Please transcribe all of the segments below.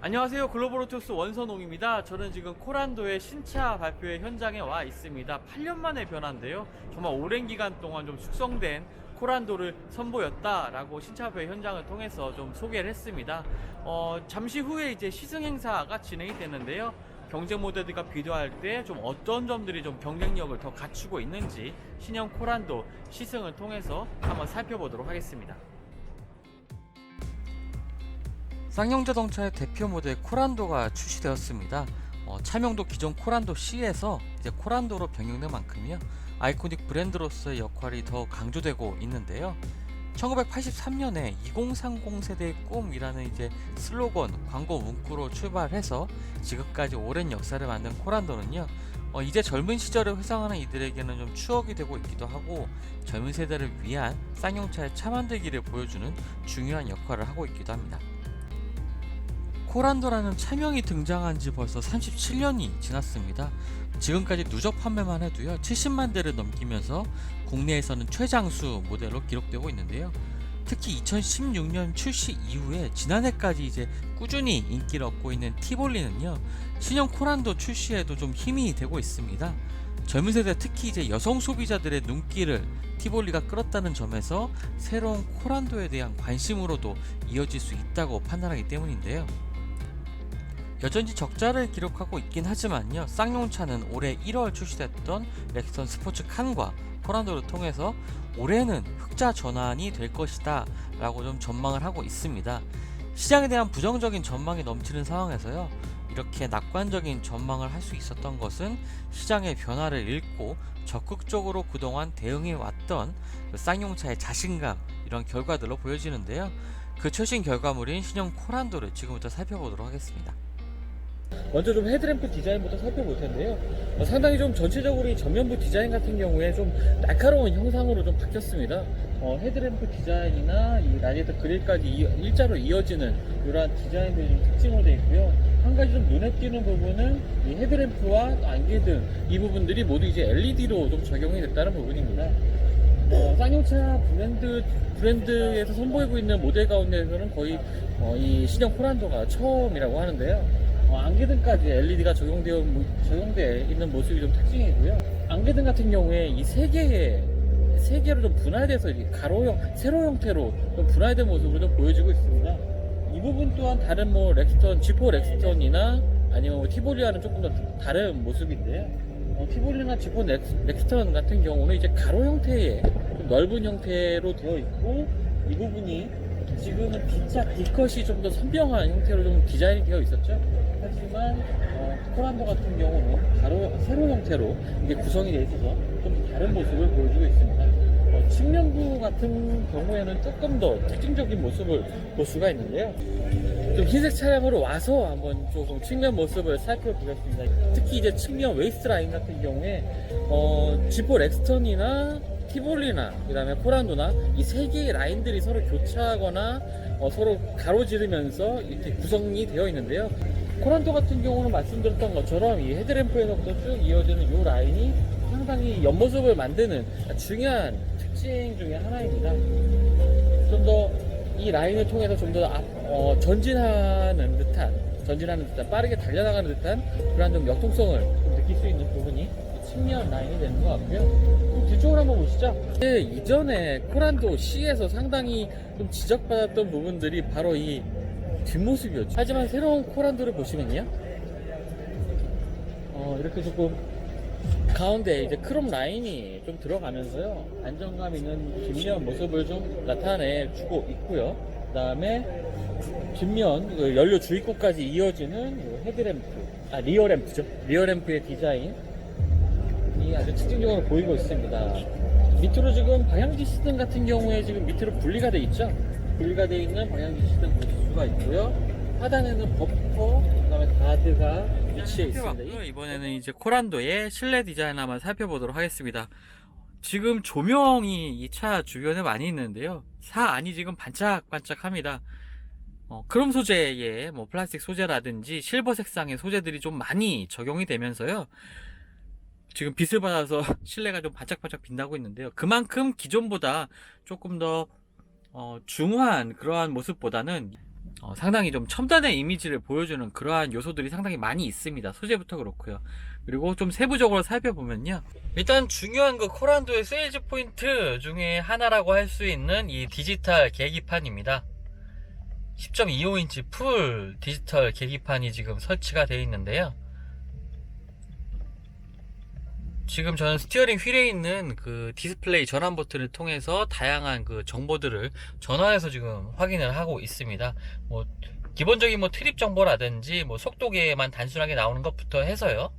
안녕하세요. 글로벌오토스 원선홍입니다. 저는 지금 코란도의 신차 발표회 현장에 와 있습니다. 8년 만의 변화인데요. 정말 오랜 기간 동안 좀 숙성된 코란도를 선보였다라고 신차 발표회 현장을 통해서 좀 소개를 했습니다. 잠시 후에 이제 시승 행사가 진행이 되는데요. 경쟁 모델들과 비교할 때 좀 어떤 점들이 좀 경쟁력을 더 갖추고 있는지 신형 코란도 시승을 통해서 한번 살펴보도록 하겠습니다. 쌍용자동차의 대표 모델 코란도가 출시되었습니다. 차명도 기존 코란도 C에서 이제 코란도로 변경된 만큼이요, 아이코닉 브랜드로서의 역할이 더 강조되고 있는데요. 1983년에 2030 세대의 꿈이라는 이제 슬로건, 광고 문구로 출발해서 지금까지 오랜 역사를 만든 코란도는요, 이제 젊은 시절을 회상하는 이들에게는 좀 추억이 되고 있기도 하고, 젊은 세대를 위한 쌍용차의 차 만들기를 보여주는 중요한 역할을 하고 있기도 합니다. 코란도라는 차명이 등장한 지 벌써 37년이 지났습니다. 지금까지 누적 판매만 해도요 70만 대를 넘기면서 국내에서는 최장수 모델로 기록되고 있는데요. 특히 2016년 출시 이후에 지난해까지 이제 꾸준히 인기를 얻고 있는 티볼리는요, 신형 코란도 출시에도 좀 힘이 되고 있습니다. 젊은 세대, 특히 이제 여성 소비자들의 눈길을 티볼리가 끌었다는 점에서 새로운 코란도에 대한 관심으로도 이어질 수 있다고 판단하기 때문인데요. 여전히 적자를 기록하고 있긴 하지만요, 쌍용차는 올해 1월 출시됐던 렉선 스포츠 칸과 코란도를 통해서 올해는 흑자 전환이 될 것이다 라고 좀 전망을 하고 있습니다. 시장에 대한 부정적인 전망이 넘치는 상황에서요, 이렇게 낙관적인 전망을 할 수 있었던 것은 시장의 변화를 읽고 적극적으로 그동안 대응해 왔던 쌍용차의 자신감, 이런 결과들로 보여지는데요. 그 최신 결과물인 신형 코란도를 지금부터 살펴보도록 하겠습니다. 먼저 좀 헤드램프 디자인부터 살펴볼 텐데요. 상당히 좀 전체적으로 이 전면부 디자인 같은 경우에 좀 날카로운 형상으로 좀 바뀌었습니다. 헤드램프 디자인이나 이 라디에이터 그릴까지 일자로 이어지는 이러한 디자인들이 좀 특징으로 되어 있고요. 한 가지 좀 눈에 띄는 부분은 이 헤드램프와 안개등 이 부분들이 모두 이제 LED로 좀 적용이 됐다는 부분입니다. 쌍용차 브랜드에서 선보이고 있는 모델 가운데에서는 거의 이 신형 코란도가 처음이라고 하는데요. 안개등까지 LED가 적용되어 있는 모습이 좀 특징이고요. 안개등 같은 경우에 이 세 개로 좀 분할돼서 가로형, 세로 형태로 좀 분할된 모습을 좀 보여주고 있습니다. 이 부분 또한 다른 G4 렉스턴이나 아니면 티볼리와는 조금 더 다른 모습인데요. 티볼리나 G4 렉스턴 같은 경우는 이제 가로 형태의 좀 넓은 형태로 되어 있고, 이 부분이 지금은 D컷이 좀 더 선명한 형태로 좀 디자인이 되어 있었죠. 하지만 코란도 같은 경우는 세로 형태로 이게 구성이 되어 있어서 좀 다른 모습을 보여주고 있습니다. 측면부 같은 경우에는 조금 더 특징적인 모습을 볼 수가 있는데요. 좀 흰색 차량으로 와서 한번 조금 측면 모습을 살펴보겠습니다. 특히 이제 측면 웨이스트 라인 같은 경우에 G4 렉스턴이나 티볼리나 그 다음에 코란도나 이 세 개의 라인들이 서로 교차하거나 서로 가로지르면서 이렇게 구성이 되어 있는데요. 코란도 같은 경우는 말씀드렸던 것처럼 이 헤드램프에서부터 쭉 이어지는 이 라인이 상당히 옆모습을 만드는 중요한 특징 중에 하나입니다. 좀 더 이 라인을 통해서 좀 더 전진하는 듯한 빠르게 달려나가는 듯한 그런 좀 역동성을 좀 느낄 수 있는 부분이 측면 라인이 되는 것 같고요. 뒤쪽으로 한번 보시죠. 이전에 코란도 C에서 상당히 좀 지적받았던 부분들이 바로 이 뒷모습이었죠. 하지만 새로운 코란도를 보시면요, 이렇게 조금 가운데 이제 크롬 라인이 좀 들어가면서요, 안정감 있는 뒷면 모습을 좀 나타내주고 있고요. 그 다음에 뒷면 연료 주입구까지 이어지는 리어램프죠. 리어램프의 디자인이 아주 특징적으로 보이고 있습니다. 밑으로 지금 방향지 시스템 같은 경우에 지금 밑으로 분리가 되어 있죠. 분리가 되어 있는 방향지 시스템 보실 수가 있고요. 하단에는 버퍼, 그다음에 가드가 위치해 있습니다. 이번에는 이제 코란도의 실내 디자인 한번 살펴보도록 하겠습니다. 지금 조명이 이 차 주변에 많이 있는데요, 차 안이 지금 반짝반짝합니다. 크롬 소재의 플라스틱 소재라든지 실버 색상의 소재들이 좀 많이 적용이 되면서요, 지금 빛을 받아서 실내가 좀 반짝반짝 빛나고 있는데요. 그만큼 기존보다 조금 더 중후한 그러한 모습보다는 상당히 좀 첨단의 이미지를 보여주는 그러한 요소들이 상당히 많이 있습니다. 소재부터 그렇고요. 그리고 좀 세부적으로 살펴보면요, 일단 중요한 그 코란도의 세일즈 포인트 중에 하나라고 할 수 있는 이 디지털 계기판입니다. 10.25인치 풀 디지털 계기판이 지금 설치가 되어 있는데요, 지금 저는 스티어링 휠에 있는 그 디스플레이 전환 버튼을 통해서 다양한 그 정보들을 전환해서 지금 확인을 하고 있습니다. 뭐 기본적인 뭐 트립 정보라든지 뭐 속도계만 단순하게 나오는 것부터 해서요.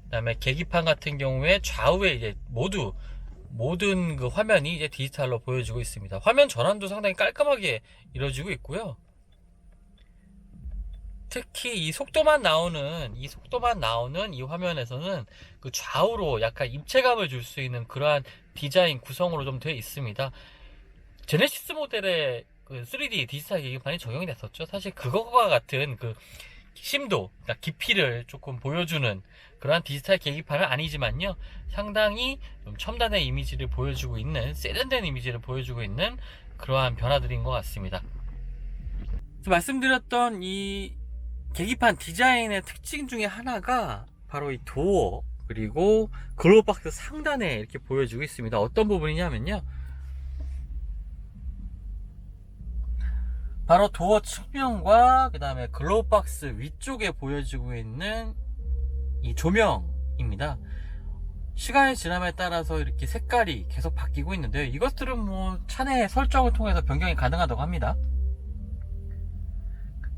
그다음에 계기판 같은 경우에 좌우에 이제 모든 그 화면이 이제 디지털로 보여지고 있습니다. 화면 전환도 상당히 깔끔하게 이루어지고 있고요. 특히 이 속도만 나오는 이 화면에서는 그 좌우로 약간 입체감을 줄 수 있는 그러한 디자인 구성으로 좀 되어 있습니다. 제네시스 모델의 그 3D 디지털 계기판이 적용이 됐었죠. 사실 그것과 같은 그 심도, 그러니까 깊이를 조금 보여주는 그러한 디지털 계기판은 아니지만요, 상당히 좀 첨단의 이미지를 보여주고 있는, 세련된 이미지를 보여주고 있는 그러한 변화들인 것 같습니다. 말씀드렸던 이 계기판 디자인의 특징 중에 하나가 바로 이 도어 그리고 글로우박스 상단에 이렇게 보여주고 있습니다. 어떤 부분이냐면요, 바로 도어 측면과 그 다음에 글로우박스 위쪽에 보여지고 있는 이 조명입니다. 시간의 지남에 따라서 이렇게 색깔이 계속 바뀌고 있는데요, 이것들은 뭐 차내 설정을 통해서 변경이 가능하다고 합니다.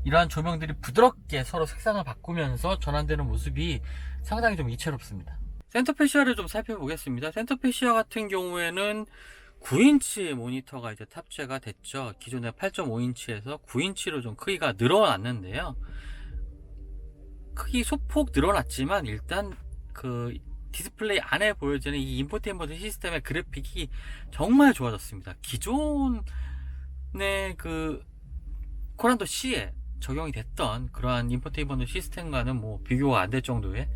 이러한 조명들이 부드럽게 서로 색상을 바꾸면서 전환되는 모습이 상당히 좀 이채롭습니다. 센터페시아를 좀 살펴보겠습니다. 센터페시아 같은 경우에는 9인치 모니터가 이제 탑재가 됐죠. 기존의 8.5인치에서 9인치로 좀 크기가 늘어났는데요, 크기 소폭 늘어났지만 일단 그 디스플레이 안에 보여지는 이 인포테인먼트 시스템의 그래픽이 정말 좋아졌습니다. 기존의 그 코란도 C에 적용이 됐던 그러한 인포테인먼트 시스템과는 뭐 비교가 안 될 정도의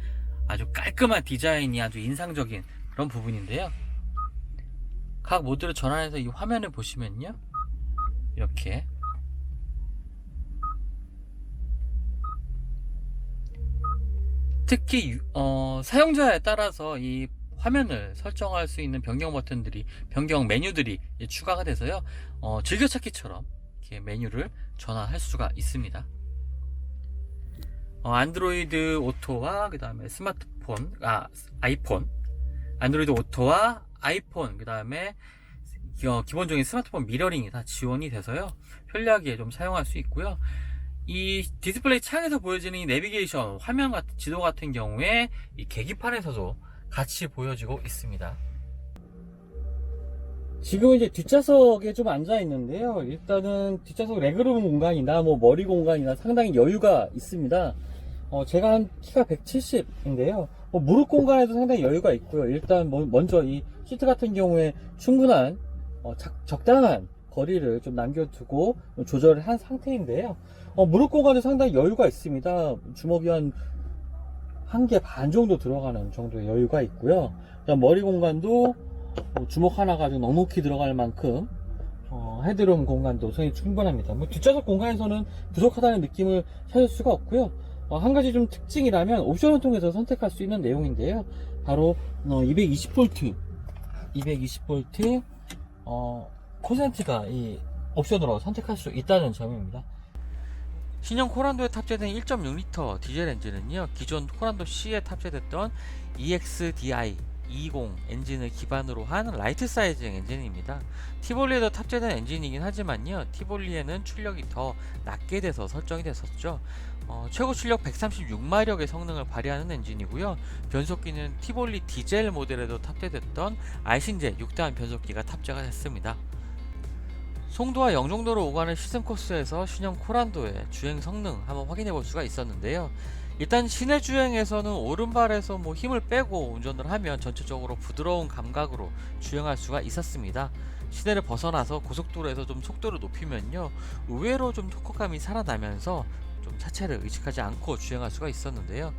아주 깔끔한 디자인이 아주 인상적인 그런 부분인데요, 각 모드를 전환해서 이 화면을 보시면요, 이렇게 특히 사용자에 따라서 이 화면을 설정할 수 있는 변경 메뉴들이 추가가 돼서요, 즐겨찾기처럼 이렇게 메뉴를 전환할 수가 있습니다. 안드로이드 오토와 그 다음에 아이폰, 안드로이드 오토와 아이폰, 그 다음에 기본적인 스마트폰 미러링이 다 지원이 돼서요, 편리하게 좀 사용할 수 있고요. 이 디스플레이 창에서 보여지는 이 내비게이션 화면 같은 지도 같은 경우에 이 계기판에서도 같이 보여지고 있습니다. 지금은 이제 뒷좌석에 좀 앉아 있는데요, 일단은 뒷좌석 레그룸 공간이나 뭐 머리 공간이나 상당히 여유가 있습니다. 제가 한 키가 170인데요, 무릎 공간에도 상당히 여유가 있고요. 일단 먼저 이 시트 같은 경우에 충분한 적당한 거리를 좀 남겨두고 조절을 한 상태인데요, 무릎 공간에 상당히 여유가 있습니다. 주먹이 한 개 반 정도 들어가는 정도의 여유가 있고요. 그다음 머리 공간도 주먹 하나 가지고 넉넉히 들어갈 만큼 헤드룸 공간도 상당히 충분합니다. 뒷좌석 공간에서는 부족하다는 느낌을 찾을 수가 없고요. 한 가지 좀 특징이라면 옵션을 통해서 선택할 수 있는 내용인데요, 바로 220V 콘센트가 이 옵션으로 선택할 수 있다는 점입니다. 신형 코란도에 탑재된 1.6L 디젤 엔진은요, 기존 코란도 C에 탑재됐던 EXDI 20 엔진을 기반으로 한 라이트 사이즈형 엔진입니다. 티볼리에도 탑재된 엔진이긴 하지만요, 티볼리에는 출력이 더 낮게 돼서 설정이 됐었죠. 최고 출력 136마력의 성능을 발휘하는 엔진이고요. 변속기는 티볼리 디젤 모델에도 탑재됐던 알신제 6단 변속기가 탑재가 됐습니다. 송도와 영종도로 오가는 시즌 코스에서 신형 코란도의 주행 성능 한번 확인해 볼 수가 있었는데요, 일단 시내 주행에서는 오른발에서 힘을 빼고 운전을 하면 전체적으로 부드러운 감각으로 주행할 수가 있었습니다. 시내를 벗어나서 고속도로에서 좀 속도를 높이면요, 의외로 좀 토크감이 살아나면서 좀 차체를 의식하지 않고 주행할 수가 있었는데요,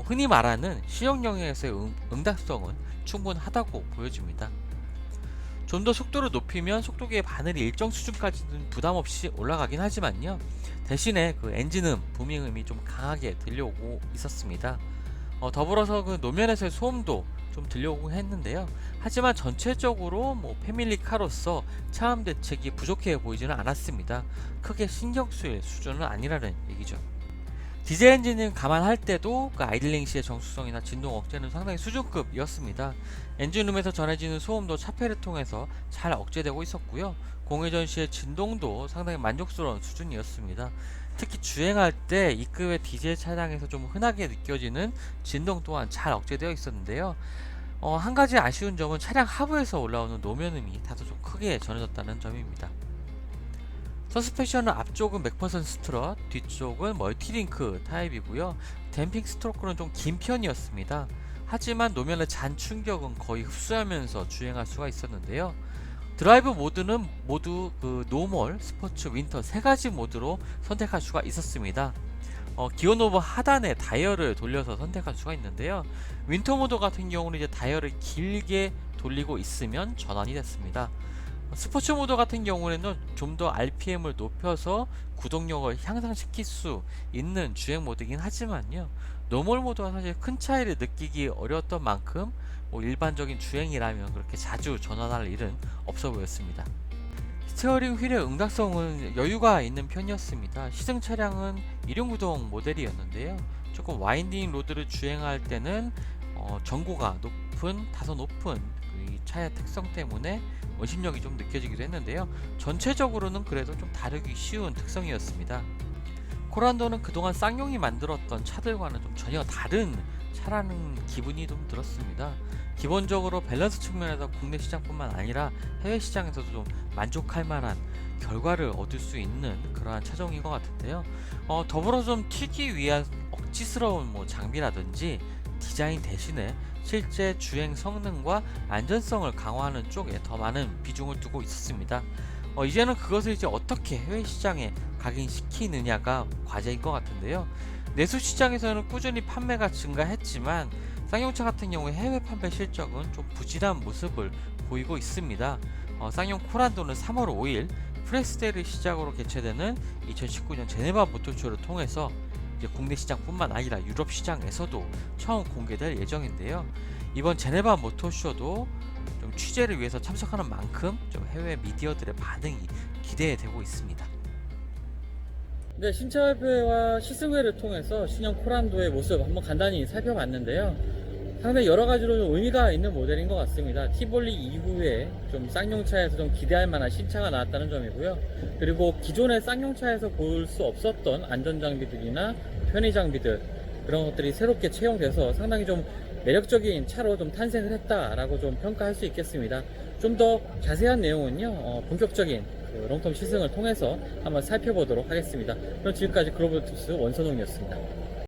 흔히 말하는 시형 영역에서의 응답성은 충분하다고 보여집니다. 좀 더 속도를 높이면 속도계의 바늘이 일정 수준까지는 부담 없이 올라가긴 하지만요. 대신에 그 엔진음, 부밍음이 좀 강하게 들려오고 있었습니다. 더불어서 그 노면에서의 소음도 좀 들려오곤 했는데요. 하지만 전체적으로 뭐 패밀리카로서 차음 대책이 부족해 보이지는 않았습니다. 크게 신경 쓰일 수준은 아니라는 얘기죠. 디젤 엔진을 감안할 때도 그 아이들링 시의 정수성이나 진동 억제는 상당히 수준급이었습니다. 엔진룸에서 전해지는 소음도 차폐를 통해서 잘 억제되고 있었고요. 공회전 시의 진동도 상당히 만족스러운 수준이었습니다. 특히 주행할 때 E급의 디젤 차량에서 좀 흔하게 느껴지는 진동 또한 잘 억제되어 있었는데요. 한 가지 아쉬운 점은 차량 하부에서 올라오는 노면음이 다소 좀 크게 전해졌다는 점입니다. 서스펜션은 앞쪽은 맥퍼슨 스트럿, 뒤쪽은 멀티링크 타입이고요. 댐핑 스트로크는 좀 긴 편이었습니다. 하지만 노면의 잔 충격은 거의 흡수하면서 주행할 수가 있었는데요. 드라이브 모드는 모두 그 노멀, 스포츠, 윈터 세 가지 모드로 선택할 수가 있었습니다. 기어 노브 하단에 다이얼을 돌려서 선택할 수가 있는데요. 윈터 모드 같은 경우는 이제 다이얼을 길게 돌리고 있으면 전환이 됐습니다. 스포츠 모드 같은 경우에는 좀 더 RPM을 높여서 구동력을 향상시킬 수 있는 주행 모드이긴 하지만요. 노멀 모드와 사실 큰 차이를 느끼기 어려웠던 만큼 뭐 일반적인 주행이라면 그렇게 자주 전환할 일은 없어 보였습니다. 스티어링 휠의 응답성은 여유가 있는 편이었습니다. 시승 차량은 1륜구동 모델이었는데요. 조금 와인딩 로드를 주행할 때는 전고가 다소 높은 이 차의 특성 때문에 원심력이 좀 느껴지기도 했는데요. 전체적으로는 그래도 좀 다루기 쉬운 특성이었습니다. 코란도는 그동안 쌍용이 만들었던 차들과는 좀 전혀 다른 차라는 기분이 좀 들었습니다. 기본적으로 밸런스 측면에서 국내 시장뿐만 아니라 해외 시장에서도 좀 만족할 만한 결과를 얻을 수 있는 그러한 차종인 것 같은데요. 더불어 좀 튀기 위한 억지스러운 뭐 장비라든지 디자인 대신에 실제 주행 성능과 안전성을 강화하는 쪽에 더 많은 비중을 두고 있었습니다. 이제는 그것을 이제 어떻게 해외 시장에 각인시키느냐가 과제인 것 같은데요. 내수 시장에서는 꾸준히 판매가 증가했지만 쌍용차 같은 경우에 해외 판매 실적은 좀 부진한 모습을 보이고 있습니다. 쌍용 코란도는 3월 5일 프레스데이를 시작으로 개최되는 2019년 제네바 모터쇼를 통해서 이제 국내 시장뿐만 아니라 유럽 시장에서도 처음 공개될 예정인데요. 이번 제네바 모터쇼도 좀 취재를 위해서 참석하는 만큼 좀 해외 미디어들의 반응이 기대되고 있습니다. 네, 신차 발표회와 시승회를 통해서 신형 코란도의 모습 한번 간단히 살펴봤는데요. 상당히 여러 가지로 좀 의미가 있는 모델인 것 같습니다. 티볼리 이후에 좀 쌍용차에서 좀 기대할 만한 신차가 나왔다는 점이고요. 그리고 기존의 쌍용차에서 볼 수 없었던 안전장비들이나 편의장비들 그런 것들이 새롭게 채용돼서 상당히 좀 매력적인 차로 좀 탄생을 했다라고 좀 평가할 수 있겠습니다. 좀 더 자세한 내용은요, 본격적인 그 롱텀 시승을 통해서 한번 살펴보도록 하겠습니다. 그럼 지금까지 글로벌 투스 원선홍이었습니다.